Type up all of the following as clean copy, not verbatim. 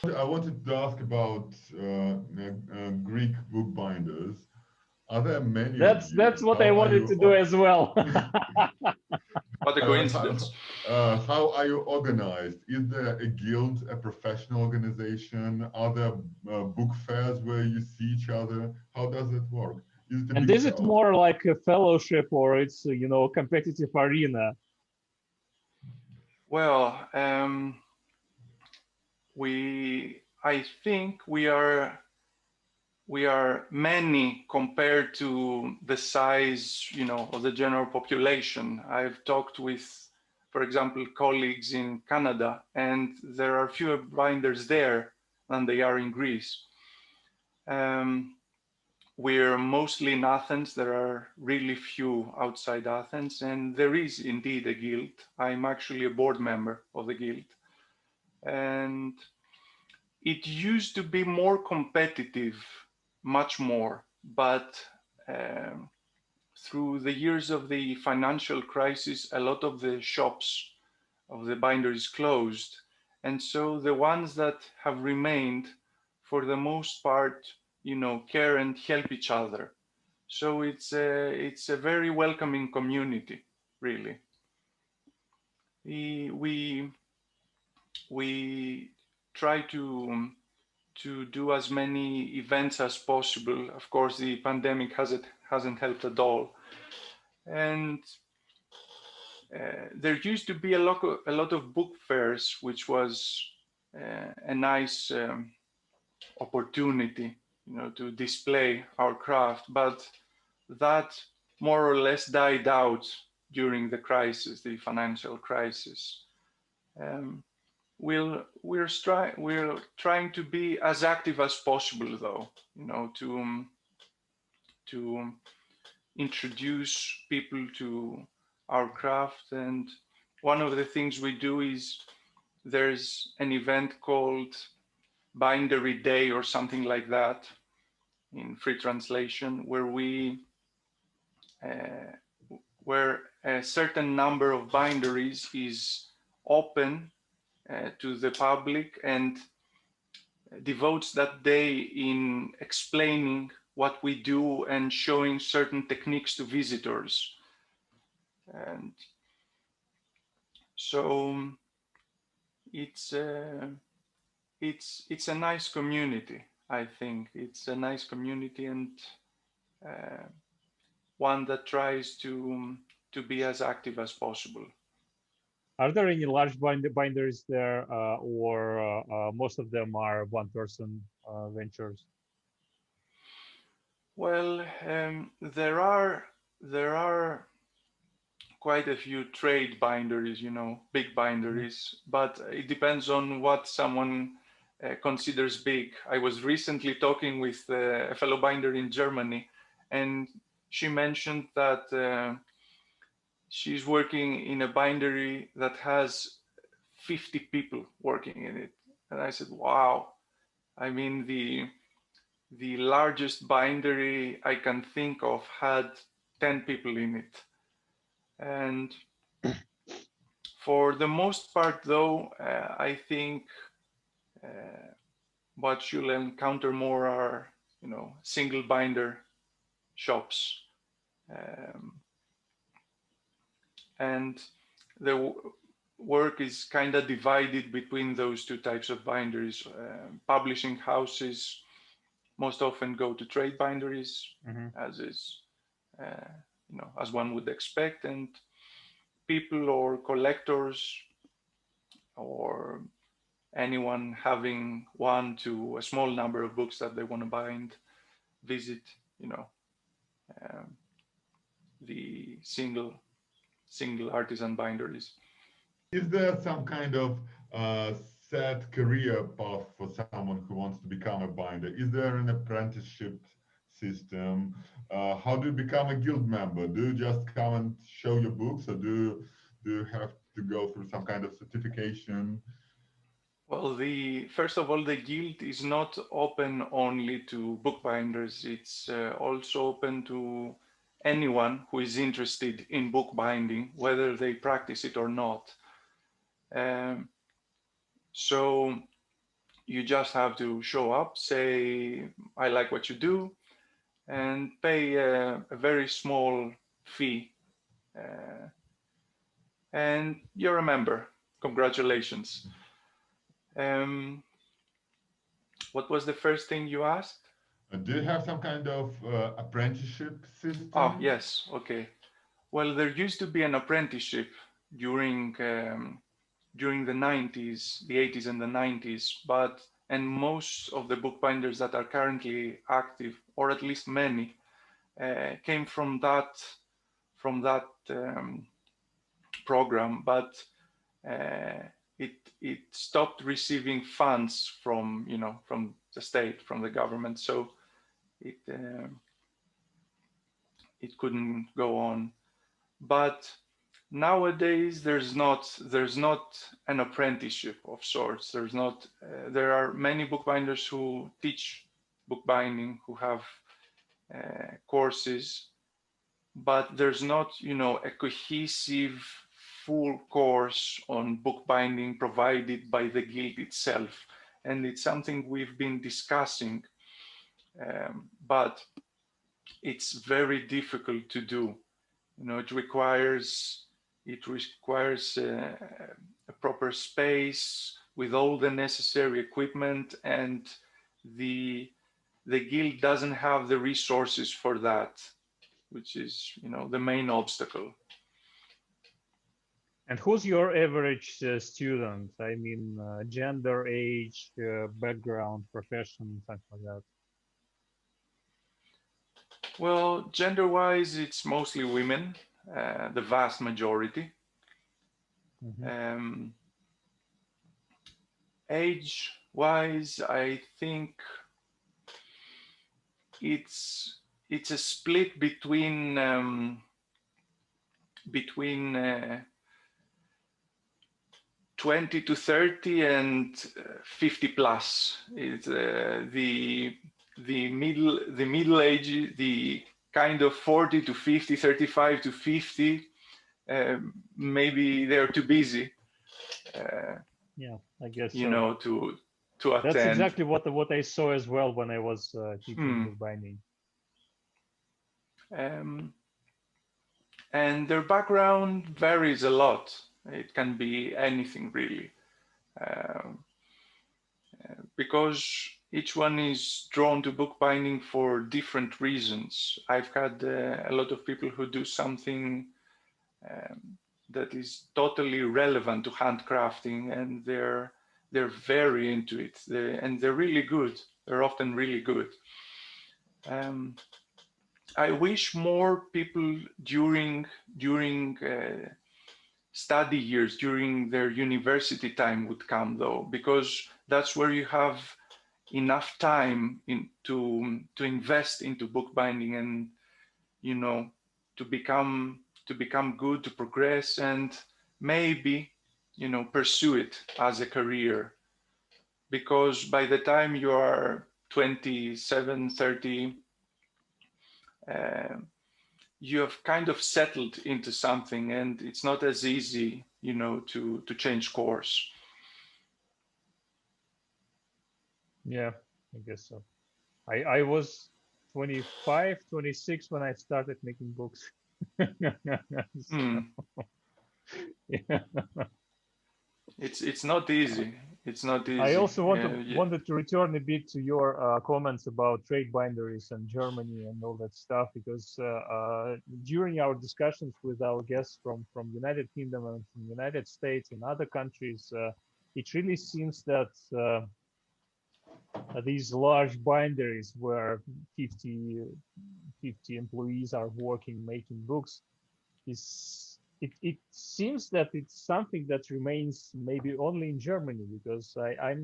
I wanted to ask about Greek bookbinders. Are there many of That's you? what I How are wanted you? to do as well. What a coincidence. How are you organized? Is there a guild, a professional organization? Are there book fairs where you see each other? How does it work? Is it a And big is it crowd? more like a fellowship or it's, competitive arena? Well, I think we are many compared to the size, of the general population. I've talked with, for example, colleagues in Canada, and there are fewer binders there than they are in Greece. We're mostly in Athens. There are really few outside Athens, and there is indeed a guild. I'm actually a board member of the guild. And it used to be more competitive, much more, but through the years of the financial crisis, a lot of the shops of the binderies closed. And so the ones that have remained, for the most part, care and help each other. So it's a very welcoming community, really. We we try to do as many events as possible. Of course, the pandemic hasn't helped at all, and there used to be a lot of book fairs, which was a nice opportunity, to display our craft. But that more or less died out during the crisis, the financial crisis. Um, we're trying to be as active as possible, though, to introduce people to our craft. And one of the things we do is there's an event called Bindery Day or something like that in free translation, uh, where a certain number of binderies is open to the public and devotes that day in explaining what we do and showing certain techniques to visitors. And so it's it's a nice community. I think it's a nice community, and uh, one that tries to be as active as possible. Are there any large binders there, or most of them are one-person ventures? Well, there are quite a few trade binderies, big Mhm. binderies, but it depends on what someone considers big. I was recently talking with a fellow binder in Germany, and she mentioned that she's working in a bindery that has 50 people working in it. And I said, wow. I mean, the largest bindery I can think of had 10 people in it. And for the most part, though, I think uh, what you'll encounter more are, single binder shops. Um, and the work is kind of divided between those two types of binderies. Publishing houses most often go to trade binderies, Mhm. as is, as one would expect, and people or collectors or anyone having one to a small number of books that they want to bind visit, you know, um, the single artisan binderies. Is there some kind of uh, set career path for someone who wants to become a binder? Is there an apprenticeship system? How do you become a guild member? Do you just come and show your books, or do you have to go through some kind of certification? Well, the first of all, the guild is not open only to bookbinders. It's also open to anyone who is interested in bookbinding, whether they practice it or not. Um, so you just have to show up, say, I like what you do, and pay a very small fee. And you're a member. Congratulations. What was the first thing you asked? Do you have some kind of apprenticeship Oh, system? yes. Okay. Well, there used to be an apprenticeship during during the 90s, the 80s and the 90s, and most of the bookbinders that are currently active, or at least many, came from that program, but it stopped receiving funds from from the state, from the government, so it it couldn't go on. But nowadays there's not an apprenticeship of sorts. There's not. There are many bookbinders who teach bookbinding, who have courses, but there's not, a cohesive full course on bookbinding provided by the guild itself. And it's something we've been discussing, but it's very difficult to do. It requires a proper space with all the necessary equipment, and the guild doesn't have the resources for that, which is, the main obstacle. And who's your average student? I mean, gender, age, background, profession, something like that. Well, gender-wise, it's mostly women, the vast majority. Mm-hmm. Age-wise, I think it's a split between 20 to 30 and 50 plus. It's the middle age, the kind of 40 to 50, 35 to 50. Maybe they're too busy. Yeah, I guess to attend. That's exactly what I saw as well when I was teaching bookbinding. And their background varies a lot. It can be anything really, because each one is drawn to bookbinding for different reasons. I've had a lot of people who do something that is totally relevant to handcrafting, and they're very into it, and they're really good. They're often really good. I wish more people during study years, during their university time, would come, though, because that's where you have enough time to invest into bookbinding, and to become good, to progress, and maybe pursue it as a career. Because by the time you are 27, 30, you have kind of settled into something, and it's not as easy, to change course. Yeah, I guess so. I was 25, 26 when I started making books. Yeah. It's not easy. It's not easy. I also wanted to return a bit to your comments about trade binderies and Germany and all that stuff, because during our discussions with our guests from United Kingdom and from United States and other countries, it really seems that these large binderies where 50 employees are working making books it seems that it's something that remains maybe only in Germany, because I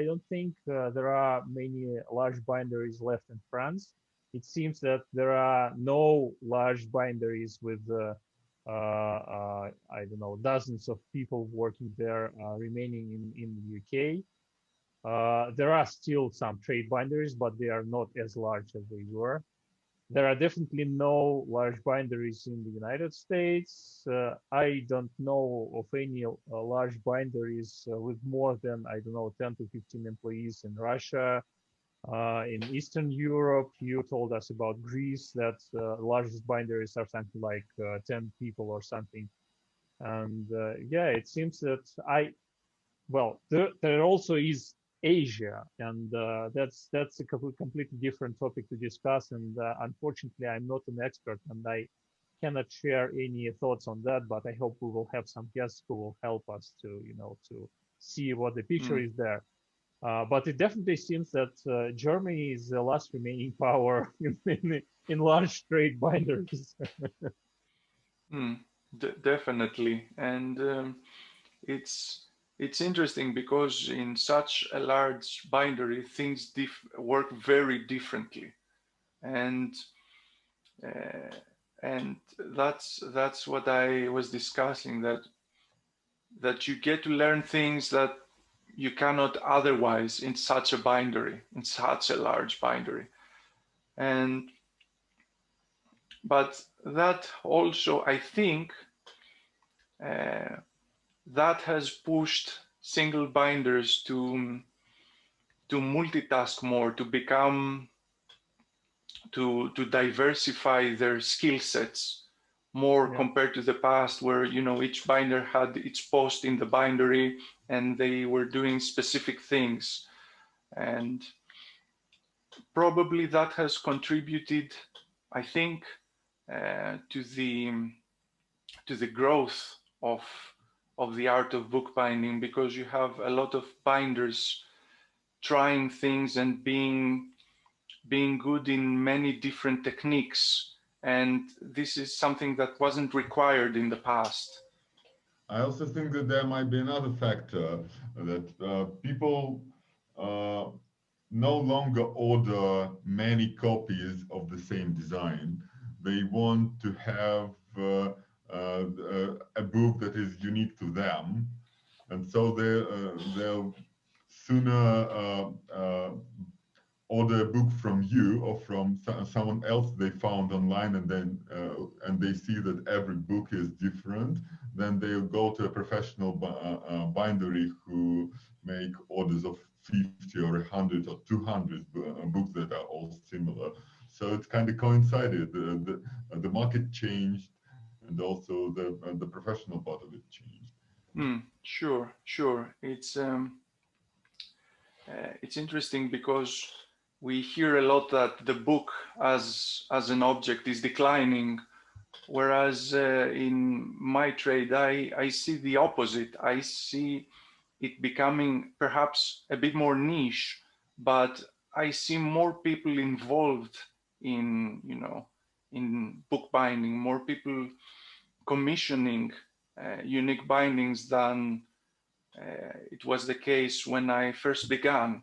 don't think there are many large binderies left in France. It seems that there are no large binderies with I don't know, dozens of people working there remaining in the UK. There are still some trade binderies, but they are not as large as they were. there are definitely no large binderies in the United States. I don't know of any large binderies with more than, I don't know, 10 to 15 employees in Russia. In Eastern Europe, you told us about Greece, that largest binderies are something like 10 people or something. And yeah, it seems that well, there also is Asia, and that's a completely different topic to discuss. And unfortunately, I'm not an expert, and I cannot share any thoughts on that. But I hope we will have some guests who will help us to, to see what the picture is there. But it definitely seems that Germany is the last remaining power in large trade binders. Definitely, and it's it's interesting because in such a large bindery, things work very differently, and uh, and that's what I was discussing, that you get to learn things that you cannot otherwise in such a bindery, in such a large bindery, and but that also, I think, uh, that has pushed single binders to multitask more, to become to diversify their skill sets more, Yeah. compared to the past, where each binder had its post in the bindery and they were doing specific things, and probably that has contributed, I think, to the growth of the art of bookbinding, because you have a lot of binders trying things and being good in many different techniques, and this is something that wasn't required in the past. I also think that there might be another factor that people uh, no longer order many copies of the same design. They want to have a book that is unique to them, and so they'll sooner order a book from you or from someone else they found online, and then and they see that every book is different. Then they'll go to a professional bindery who make orders of 50 or 100 or 200 books that are all similar. So it's kind of coincided. The market changed, and also the professional part of it changed. Sure. It's interesting because we hear a lot that the book as an object is declining, whereas in my trade, I see the opposite. I see it becoming perhaps a bit more niche, but I see more people involved in in bookbinding, more people commissioning unique bindings than it was the case when I first began.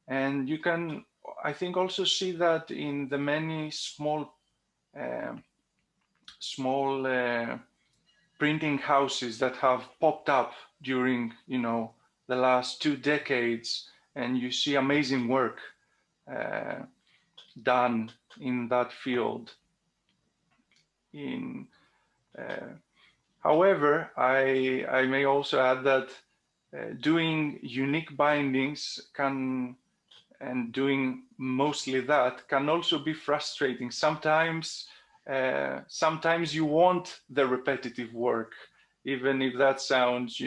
And you can, I think, also see that in the many uh, small printing houses that have popped up during the last 2 decades, and you see amazing work uh, done in that field. In However, I may also add that doing unique bindings and doing mostly that can also be frustrating. Sometimes you want the repetitive work, even if that sounds,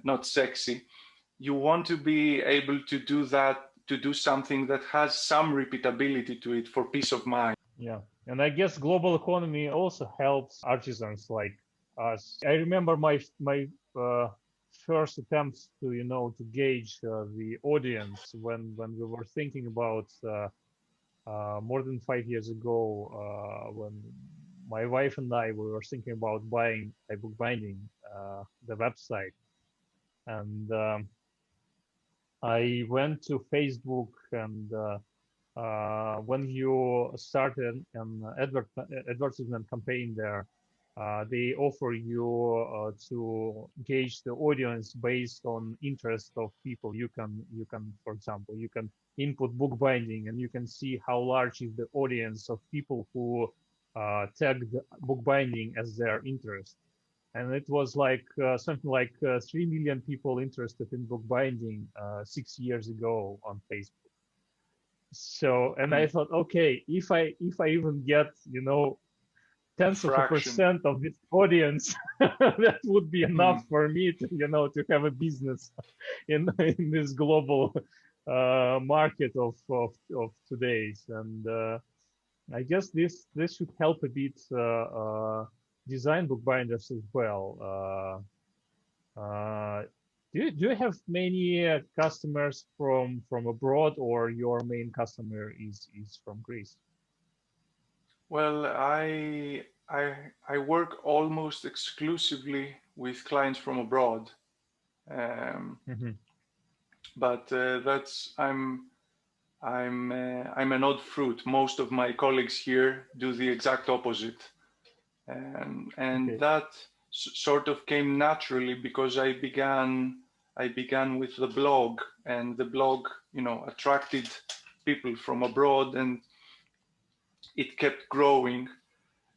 not sexy. You want to be able to do that, to do something that has some repeatability to it for peace of mind. Yeah. And I guess global economy also helps artisans like us. I remember my first attempts to to gauge the audience when we were thinking about more than 5 years ago, when my wife and I we were thinking about buying iBookBinding, the website, and I went to Facebook, and when you started an advertisement campaign there, they offer you to gauge the audience based on interest of people. You can, for example, you can input bookbinding, and you can see how large is the audience of people who tagged bookbinding as their interest. And it was like something like 3 million people interested in bookbinding 6 years ago on Facebook. So, and I thought, okay, if I even get, tenths of a Fraction. percent of this audience, that would be enough for me to, to have a business in this global market of today's. And I guess this should help a bit design bookbinders as well. Do you have many customers from abroad, or your main customer is from Greece? Well, I work almost exclusively with clients from abroad, Mhm. but that's I'm an odd fruit. Most of my colleagues here do the exact opposite, and Okay. that sort of came naturally because I began with the blog, and the blog, attracted people from abroad, and it kept growing,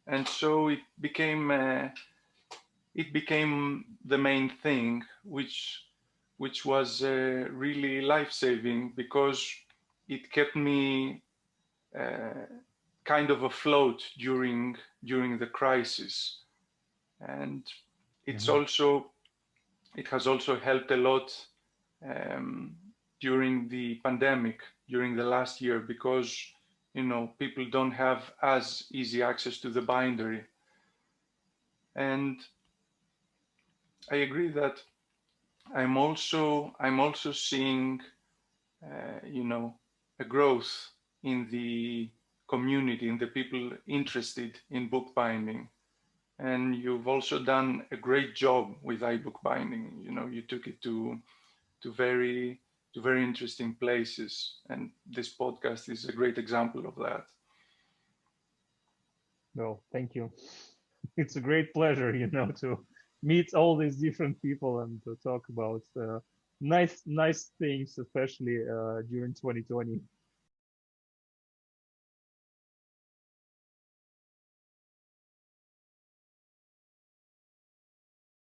and so it became the main thing, which was really life-saving because it kept me kind of afloat during the crisis, and it's Mhm. also it has also helped a lot during the pandemic, during the last year, because people don't have as easy access to the bindery. And I agree that I'm also seeing a growth in the community, in the people interested in bookbinding. And you've also done a great job with iBookBinding. You took it to very interesting places, and this podcast is a great example of that. Well, thank you. It's a great pleasure, to meet all these different people and to talk about nice things, especially during 2020.